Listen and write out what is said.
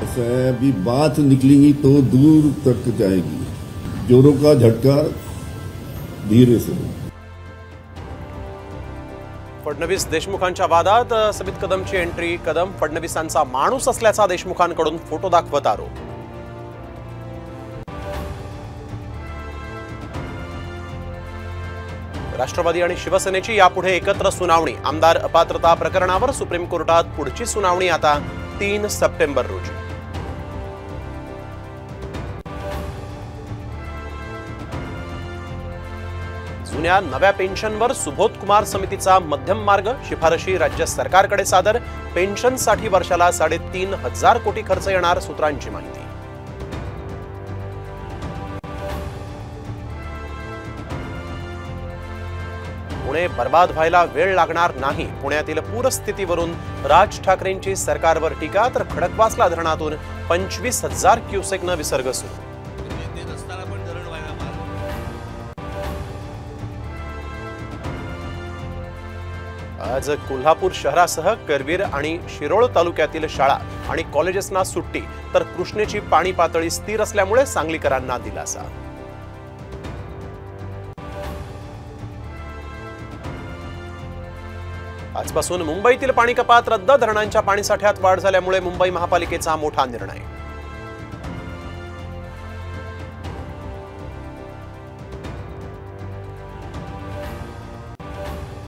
ऐसा है, अभी बात निकलेगी तो दूर तक जाएगी। जोरों का झटका धीरे से। फडणवीस देशमुखांच्या वादात समित कदमची एंट्री। कदम फडणवीसांचा माणूस असल्याचा देशमुखांकडून फोटो दाखवत आरोप। राष्ट्रवादी आणि शिवसेनेची यापुढे एकत्र सुनावणी। आमदार अपात्रता प्रकरणावर सुप्रीम कोर्टात पुढची सुनावणी आता 3 सप्टेंबर रोजी। जुन्या नव्या पेन्शनवर सुबोध कुमार समितीचा मध्यम मार्ग। शिफारशी राज्य सरकारकडे सादर। पेन्शनसाठी वर्षाला 3,500 कोटी खर्च येणार, सूत्रांची माहिती। पुणे बर्बाद व्हायला वेळ लागणार नाही। पुण्यातील पूरस्थितीवरून राज ठाकरेंची सरकारवर टीका, तर खडकवासला धरणातून 25,000 क्युसेकनं विसर्ग सुरू। आज कोल्हापूर शहरासह करवीर आणि शिरोळ तालुक्यातील शाळा आणि कॉलेजेसना सुट्टी, तर कृष्णेची पाणी पातळी स्थिर असल्यामुळे सांगलीकरांना दिलासा। आजपासून मुंबईतील पाणी कपात रद्द। धरणांच्या पाणीसाठ्यात वाढ झाल्यामुळे मुंबई महापालिकेचा मोठा निर्णय।